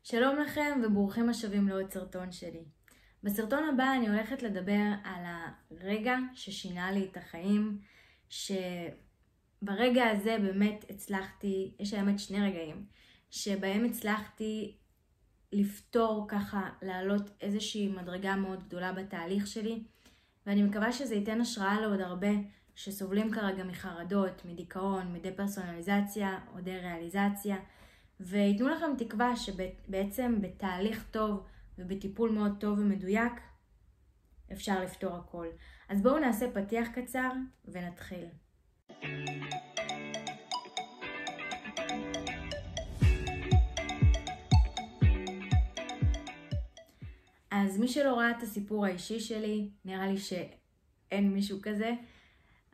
שלום לכם וברוכים השבים לעוד סרטון שלי. בסרטון הבא אני הולכת לדבר על הרגע ששינה לי את החיים, שברגע הזה באמת הצלחתי, יש האמת שני רגעים, שבהם הצלחתי לפתור ככה, לעלות איזושהי מדרגה מאוד גדולה בתהליך שלי, ואני מקווה שזה ייתן השראה לעוד הרבה שסובלים כרגע מחרדות, מדיכאון, מדפרסונליזציה או דה-ריאליזציה, ויתנו לכם תקווה שבעצם בתהליך טוב ובטיפול מאוד טוב ומדויק אפשר לפתור הכל. אז בואו נעשה פתיח קצר ונתחיל. אז מי שלא ראה את הסיפור האישי שלי, נראה לי שאין מישהו כזה,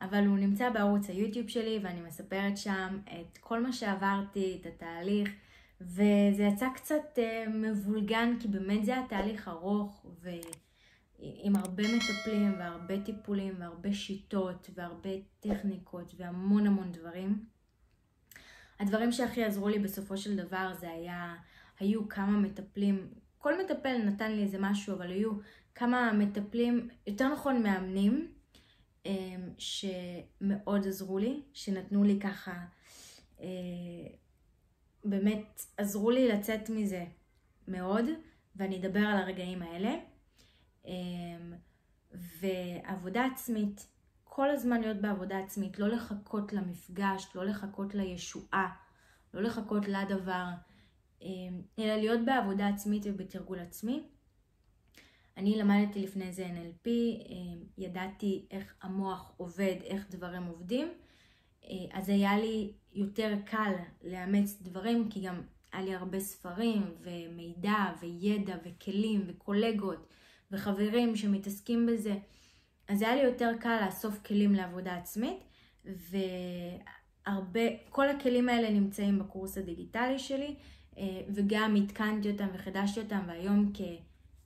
אבל הוא נמצא בערוץ היוטיוב שלי ואני מספרת שם את כל מה שעברתי, את התהליך, וזה יצא קצת מבולגן כי באמת זה היה תהליך ארוך ועם הרבה מטפלים והרבה טיפולים והרבה שיטות והרבה טכניקות והמון דברים. הדברים שהכי עזרו לי בסופו של דבר היו כמה מטפלים, כל מטפל נתן לי איזה משהו, אבל היו כמה מטפלים, יותר נכון מאמנים, שמאוד עזרו לי, שנתנו לי ככה, באמת עזרו לי לצאת מזה מאוד, ואני אדבר על הרגעים האלה. ועבודה עצמית, כל הזמן להיות בעבודה עצמית, לא לחכות למפגש, לא לחכות לישועה, לא לחכות לדבר, אלא להיות בעבודה עצמית ובתרגול עצמי. אני למדתי לפני זה NLP, ידעתי איך המוח עובד, איך דברים עובדים, אז היה לי יותר קל לאמץ דברים, כי גם היה לי הרבה ספרים ומידע וידע וכלים וקולגות וחברים שמתעסקים בזה, אז היה לי יותר קל לאסוף כלים לעבודה עצמית, כל הכלים האלה נמצאים בקורס הדיגיטלי שלי, וגם התקנתי אותם וחידשתי אותם, והיום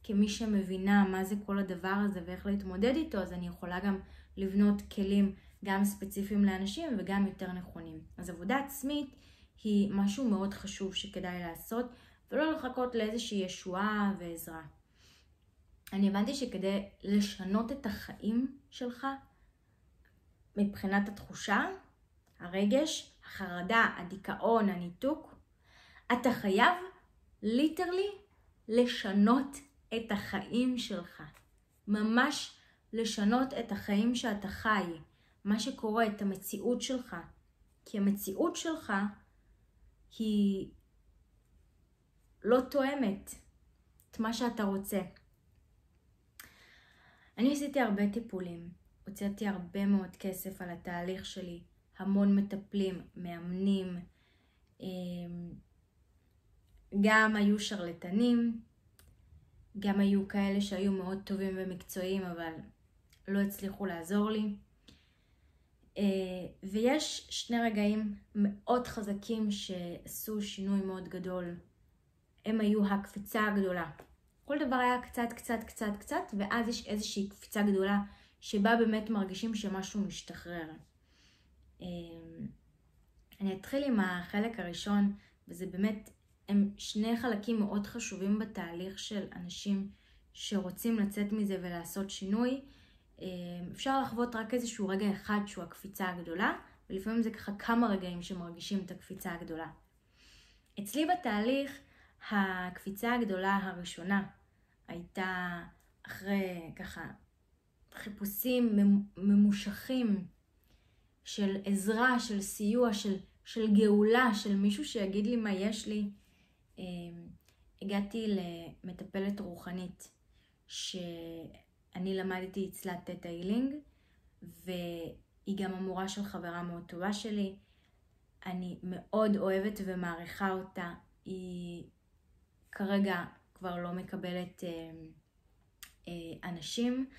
כמי שמבינה מה זה כל הדבר הזה ואיך להתמודד איתו, אז אני יכולה גם לבנות כלים גם ספציפיים לאנשים וגם יותר נכונים. אז עבודה עצמית היא משהו מאוד חשוב שכדאי לעשות, ולא לחכות לאיזושהי ישועה ועזרה. אני הבנתי שכדי לשנות את החיים שלך, מבחינת התחושה, הרגש, החרדה, הדיכאון, הניתוק, אתה חייב ליטרלי לשנות את החיים שלך. ממש לשנות את החיים שאתה חי, מה שקורה, את המציאות שלך. כי המציאות שלך היא לא תואמת את מה שאתה רוצה. אני עשיתי הרבה טיפולים, הוצאתי הרבה מאוד כסף על התהליך שלי, המון מטפלים, מאמנים, גם היו שרלטנים, גם היו כאלה שהיו מאוד טובים ומקצועיים, אבל לא הצליחו לעזור לי. ויש שני רגעים מאוד חזקים שעשו שינוי מאוד גדול. הם היו הקפיצה הגדולה. כל דבר היה קצת, ואז יש איזושהי קפיצה גדולה שבה באמת מרגישים שמשהו משתחרר. אני אתחיל עם החלק הראשון, וזה באמת, הם שני חלקים מאוד חשובים בתהליך של אנשים שרוצים לצאת מזה ולעשות שינוי. אפשר לחוות רק איזשהו רגע אחד שהוא הקפיצה הגדולה, ולפעמים זה ככה כמה רגעים שמרגישים את הקפיצה הגדולה. אצלי בתהליך, הקפיצה הגדולה הראשונה הייתה אחרי ככה חיפושים ממושכים של עזרה, של סיוע, של גאולה, של מישהו שיגיד לי מה יש לי. הגעתי למטפלת רוחנית שאני למדתי אצלה תטא הילינג, והיא גם המורה של חברה מאוד טובה שלי. אני מאוד אוהבת ומעריכה אותה. היא כרגע כבר לא מקבלת אנשים,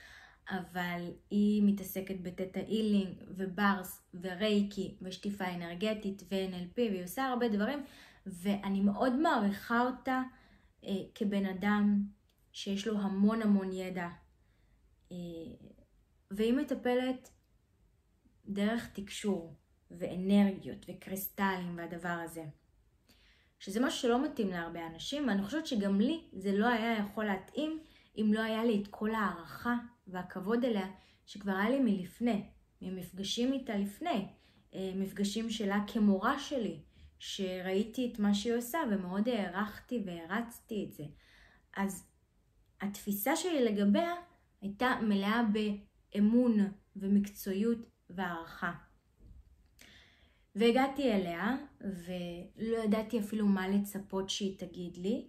אבל היא מתעסקת בתטא הילינג וברס ורייקי ושטיפה אנרגטית ו-NLP, והיא עושה הרבה דברים, ואני מאוד מעריכה אותה כבן אדם שיש לו המון ידע, והיא מטפלת דרך תקשור ואנרגיות וקריסטלים והדבר הזה. שזה משהו שלא מתאים להרבה אנשים, ואני חושבת שגם לי זה לא היה יכול להתאים אם לא היה לי את כל הערכה והכבוד אליה שכבר היה לי מלפני, ממפגשים איתה לפני, מפגשים שלה כמורה שלי, שראיתי את מה שהיא עושה ומאוד הערכתי והרצתי את זה. אז התפיסה שלי לגביה הייתה מלאה באמון ומקצועיות והערכה. והגעתי אליה ולא ידעתי אפילו מה לצפות שהיא תגיד לי.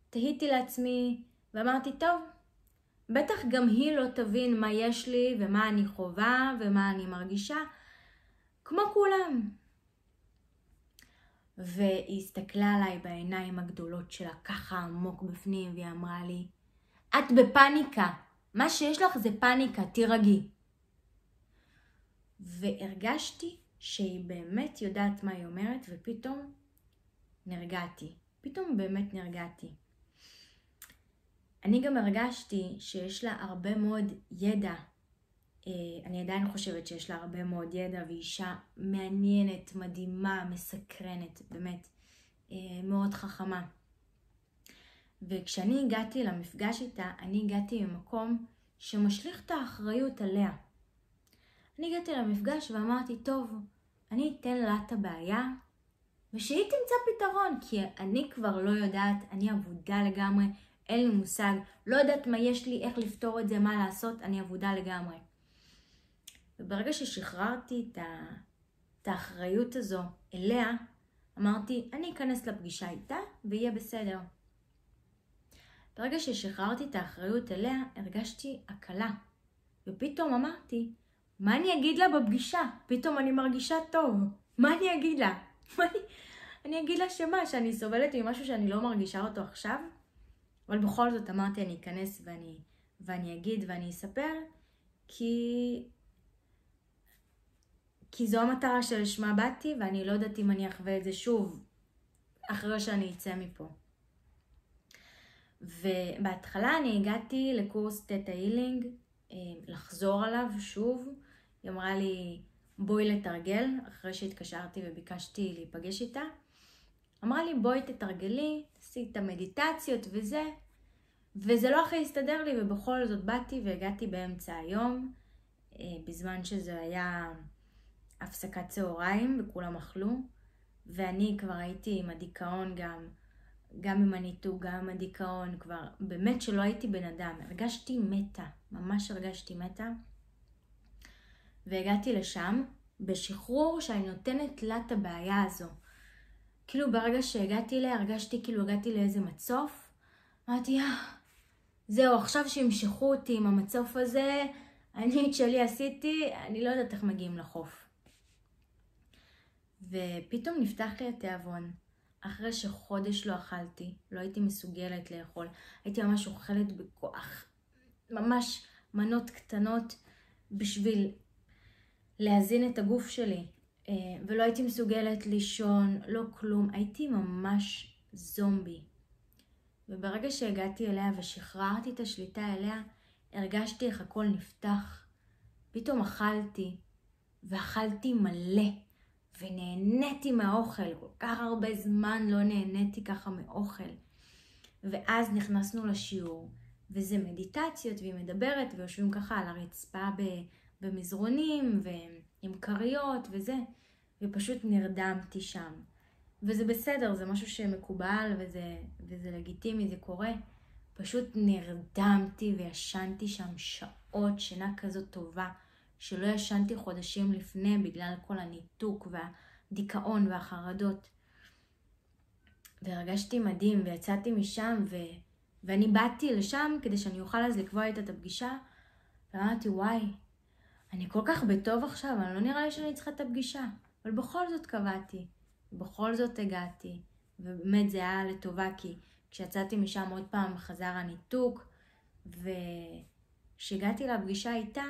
תהיתי לעצמי ואמרתי, טוב, בטח גם היא לא תבין מה יש לי ומה אני חובה ומה אני מרגישה, כמו כולם. והיא הסתכלה עליי בעיניים הגדולות שלה ככה עמוק בפנים והיא אמרה לי, את בפניקה, מה שיש לך זה פניקה, תירגעי. והרגשתי שהיא באמת יודעת מה היא אומרת ופתאום נרגעתי, פתאום באמת נרגעתי. אני גם הרגשתי שיש לה הרבה מאוד ידע, אני עדיין חושבת שיש לה הרבה מאוד ידע ואישה מעניינת, מדהימה, מסקרנת, באמת מאוד חכמה. וכשאני הגעתי למפגש איתה, אני הגעתי ממקום שמשליך את האחריות עליה. אני הגעתי למפגש ואמרתי, טוב, אני אתן לה את הבעיה ושהיא תמצא פתרון, כי אני כבר לא יודעת, אני עבודה לגמרי, אין לי מושג, לא יודעת מה יש לי, איך לפתור את זה, מה לעשות, אני עבודה לגמרי. וברגע ששחררתי את האחריות הזו אליה, אמרתי, אני אכנס לפגישה איתה ויהיה בסדר. ברגע ששחררתי את האחריות אליה, הרגשתי הקלה. ופתאום אמרתי, מה אני אגיד לה בפגישה? פתאום אני מרגישה טוב. מה אני אגיד לה? אני אגיד לה שאני סובלת ממשהו שאני לא מרגישה אותו עכשיו? אבל בכל זאת אמרתי, אני אכנס ואני אגיד ואני אספר, כי זו המטרה שלשמה באתי, ואני לא יודעת אם אני אחווה את זה שוב, אחרי שאני אצא מפה. ובהתחלה אני הגעתי לקורס תטא הילינג, לחזור עליו שוב. היא אמרה לי, בואי לתרגל, אחרי שהתקשרתי וביקשתי להיפגש איתה. אמרה לי, בואי תתרגלי, תעשי את המדיטציות וזה לא הכי הסתדר לי, ובכל זאת באתי והגעתי באמצע היום, בזמן שזה היה הפסקת צהריים וכולם אכלו, ואני כבר הייתי עם הדיכאון גם עם הניתוק, גם עם הדיכאון, כבר באמת שלא הייתי בן אדם, הרגשתי מתה, ממש הרגשתי מתה, והגעתי לשם בשחרור שאני נותנת לה את הבעיה הזו. כאילו ברגע שהגעתי אליה, הרגשתי כאילו הגעתי לאיזה מצוף, אמרתי, זהו, עכשיו שימשכו אותי עם המצוף הזה, אני את שלי עשיתי, אני לא יודעת איך מגיעים לחוף. ופתאום נפתח לי התיאבון. אחרי שחודש לא אכלתי, לא הייתי מסוגלת לאכול. הייתי ממש אוכלת בכוח, ממש מנות קטנות בשביל להזין את הגוף שלי. ולא הייתי מסוגלת לישון, לא כלום. הייתי ממש זומבי. וברגע שהגעתי אליה ושחררתי את השליטה אליה, הרגשתי איך הכל נפתח. פתאום אכלתי, ואכלתי מלא. ונהניתי מהאוכל, כל כך הרבה זמן לא נהניתי ככה מאוכל. ואז נכנסנו לשיעור, וזה מדיטציות, והיא מדברת, ויושבים ככה על הרצפה במזרונים, ועם קריות וזה, ופשוט נרדמתי שם. וזה בסדר, זה משהו שמקובל, וזה לגיטימי, זה קורה. פשוט נרדמתי וישנתי שם שעות, שינה כזאת טובה, שלא ישנתי חודשים לפני בגלל כל הניתוק והדיכאון והחרדות. והרגשתי מדהים ויצאתי משם ואני באתי לשם כדי שאני אוכל אז לקבוע איתה את הפגישה. ואמרתי, וואי, אני כל כך בטוב עכשיו, אני לא נראה לי שאני צריכה את הפגישה. אבל בכל זאת קבעתי, בכל זאת הגעתי. ובאמת זה היה לטובה, כי כשיצאתי משם עוד פעם חזר הניתוק. וכשהגעתי לפגישה איתה,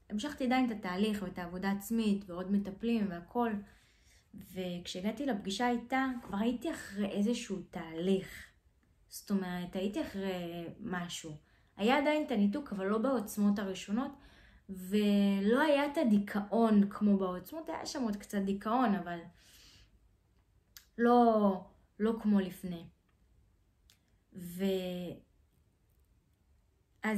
המשכתי עדיין את התהליך ואת העבודה עצמית ועוד מטפלים והכל. וכשהגעתי לפגישה איתה, כבר הייתי אחרי איזשהו תהליך. זאת אומרת, הייתי אחרי משהו. היה עדיין את הניתוק, אבל לא בעוצמות הראשונות, ולא היה את הדיכאון כמו בעוצמות. היה שם עוד קצת דיכאון, אבל לא לא כמו לפני. ואז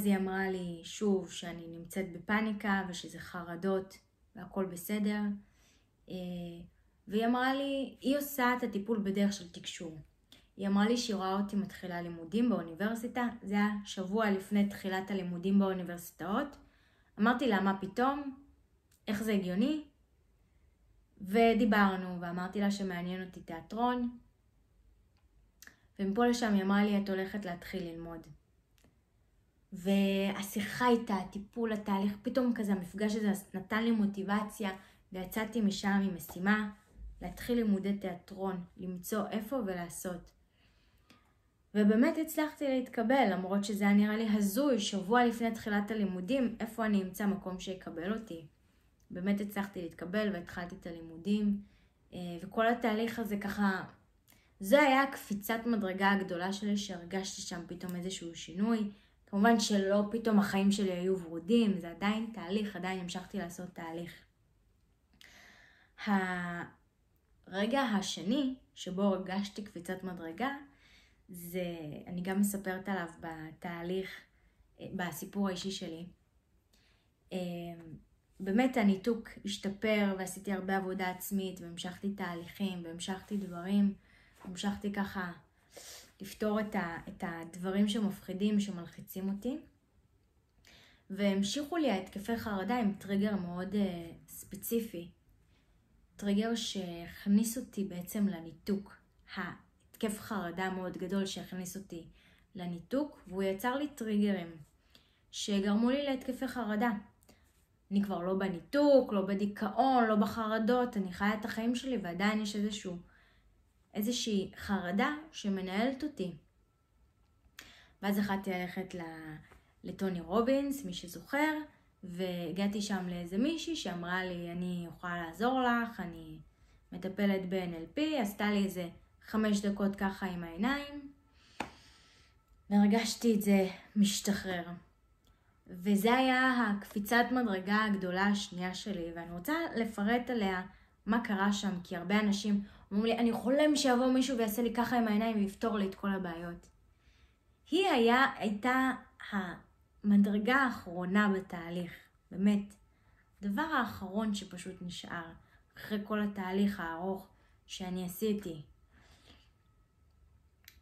היא אמרה לי שוב שאני נמצאת בפאניקה ושזה חרדות והכל בסדר. והיא אמרה לי, היא עושה את הטיפול בדרך של תקשור. היא אמרה לי שהיא רואה אותי מתחילה לימודים באוניברסיטה, זה היה שבוע לפני תחילת הלימודים באוניברסיטאות. אמרתי לה, מה פתאום? איך זה הגיוני? ודיברנו, ואמרתי לה שמעניין אותי תיאטרון. ומפה לשם היא אמרה לי, את הולכת להתחיל ללמוד. והשיחה איתה, הטיפול, התהליך, פתאום כזה המפגש הזה נתן לי מוטיבציה, ויצאתי משם עם משימה, להתחיל לימודי תיאטרון, למצוא איפה ולעשות. ובאמת הצלחתי להתקבל, למרות שזה היה נראה לי הזוי, שבוע לפני תחילת הלימודים, איפה אני אמצא מקום שיקבל אותי. באמת הצלחתי להתקבל והתחלתי את הלימודים, וכל התהליך הזה ככה, זו היה הקפיצת מדרגה הגדולה שלי, שהרגשתי שם פתאום איזשהו שינוי. כמובן שלא פתאום החיים שלי היו ורודים, זה עדיין תהליך, עדיין המשכתי לעשות תהליך. הרגע השני שבו הרגשתי קפיצת מדרגה, זה, אני גם מספרת עליו בתהליך, בסיפור האישי שלי. באמת הניתוק השתפר ועשיתי הרבה עבודה עצמית והמשכתי תהליכים והמשכתי דברים, המשכתי ככה לפתור את הדברים שמפחידים, שמלחיצים אותי. והמשיכו לי ההתקפי חרדה עם טריגר מאוד ספציפי. טריגר שהכניס אותי בעצם לניתוק. התקף חרדה מאוד גדול שהכניס אותי לניתוק, והוא יצר לי טריגרים שגרמו לי להתקפי חרדה. אני כבר לא בניתוק, לא בדיכאון, לא בחרדות, אני חיה את החיים שלי ועדיין יש איזושהי חרדה שמנהלת אותי. ואז החלטתי ללכת לטוני רובינס, מי שזוכר, והגעתי שם לאיזה מישהי שאמרה לי, אני אוכל לעזור לך, אני מטפלת ב-NLP, עשתה לי איזה 5 דקות ככה עם העיניים, והרגשתי את זה משתחרר. וזה היה הקפיצת מדרגה הגדולה השנייה שלי, ואני רוצה לפרט עליה מה קרה שם, כי הרבה אנשים אומרים לי, אני חולם שיבוא מישהו ויעשה לי ככה עם העיניים ויפתור לי את כל הבעיות. היא הייתה המדרגה האחרונה בתהליך, באמת. הדבר האחרון שפשוט נשאר, אחרי כל התהליך הארוך שאני עשיתי.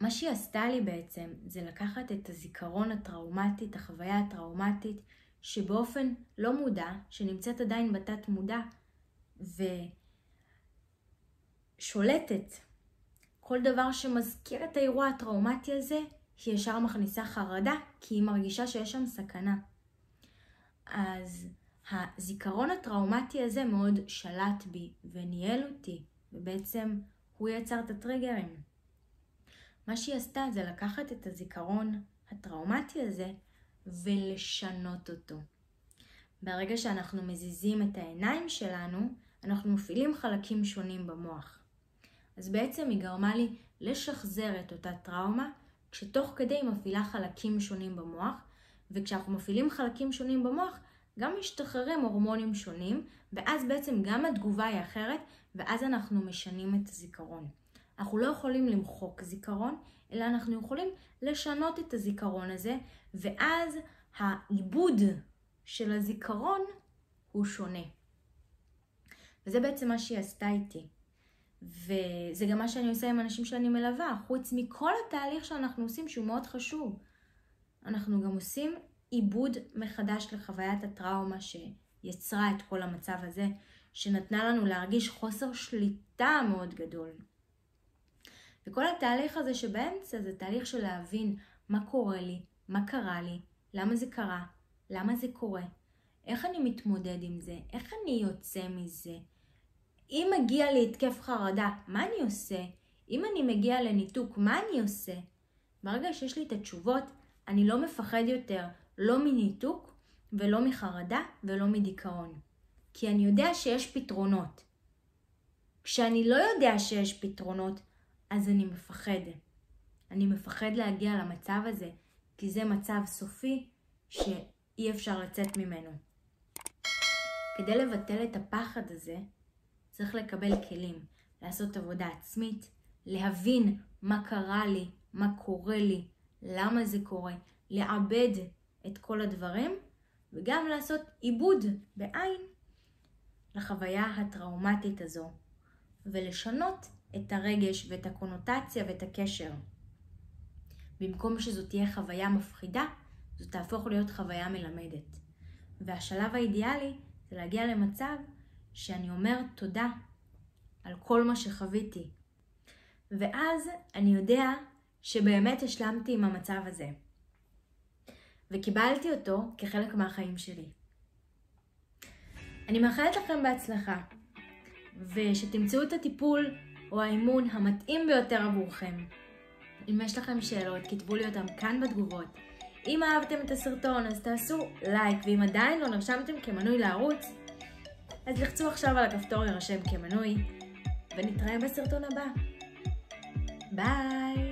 מה שהיא עשתה לי בעצם, זה לקחת את הזיכרון הטראומטי, את החוויה הטראומטית, שבאופן לא מודע, שנמצאת עדיין בתת מודע, ושולטת. כל דבר שמזכיר את האירוע הטראומטי הזה, היא ישר מכניסה חרדה, כי היא מרגישה שיש שם סכנה. אז הזיכרון הטראומטי הזה מאוד שלט בי וניהל אותי, ובעצם הוא יצר את הטריגרים. מה שהיא עשתה זה לקחת את הזיכרון הטראומטי הזה ולשנות אותו. ברגע שאנחנו מזיזים את העיניים שלנו, אנחנו מפעילים חלקים שונים במוח. אז בעצם היא גרמה לי לשחזר את אותה טראומה, כשתוך כדי היא מפעילה חלקים שונים במוח, וכשאנחנו מפעילים חלקים שונים במוח, גם משתחררים הורמונים שונים, ואז בעצם גם התגובה היא אחרת, ואז אנחנו משנים את הזיכרון. אנחנו לא יכולים למחוק זיכרון, אלא אנחנו יכולים לשנות את הזיכרון הזה, ואז העיבוד של הזיכרון הוא שונה. וזה בעצם מה שהיא עשתה איתי. וזה גם מה שאני עושה עם אנשים שאני מלווה, חוץ מכל התהליך שאנחנו עושים שהוא מאוד חשוב. אנחנו גם עושים עיבוד מחדש לחוויית הטראומה שיצרה את כל המצב הזה, שנתנה לנו להרגיש חוסר שליטה מאוד גדול. וכל התהליך הזה שבאמצע זה תהליך של להבין מה קורה לי, מה קרה לי, למה זה קרה, למה זה קורה, איך אני מתמודד עם זה, איך אני יוצא מזה. אם מגיע לי התקף חרדה, מה אני עושה? אם אני מגיע לניתוק, מה אני עושה? ברגע שיש לי את התשובות, אני לא מפחד יותר, לא מניתוק ולא מחרדה ולא מדיכאון. כי אני יודע שיש פתרונות. כשאני לא יודע שיש פתרונות, אז אני מפחד. אני מפחד להגיע למצב הזה, כי זה מצב סופי שאי אפשר לצאת ממנו. כדי לבטל את הפחד הזה, צריך לקבל כלים, לעשות עבודה עצמית, להבין מה קרה לי, מה קורה לי, למה זה קורה, לעבד את כל הדברים, וגם לעשות עיבוד בעין לחוויה הטראומטית הזו, ולשנות את הרגש ואת הקונוטציה ואת הקשר. במקום שזו תהיה חוויה מפחידה, זו תהפוך להיות חוויה מלמדת. והשלב האידיאלי זה להגיע למצב שאני אומר תודה על כל מה שחוויתי. ואז אני יודע שבאמת השלמתי עם המצב הזה. וקיבלתי אותו כחלק מהחיים שלי. אני מאחלת לכם בהצלחה, ושתמצאו את הטיפול או האימון המתאים ביותר עבורכם. אם יש לכם שאלות, כתבו לי אותם כאן בתגובות. אם אהבתם את הסרטון, אז תעשו לייק, ואם עדיין לא נרשמתם כמנוי לערוץ, אז לחצו עכשיו על הכפתור יירשם כמנוי, ונתראה בסרטון הבא. ביי!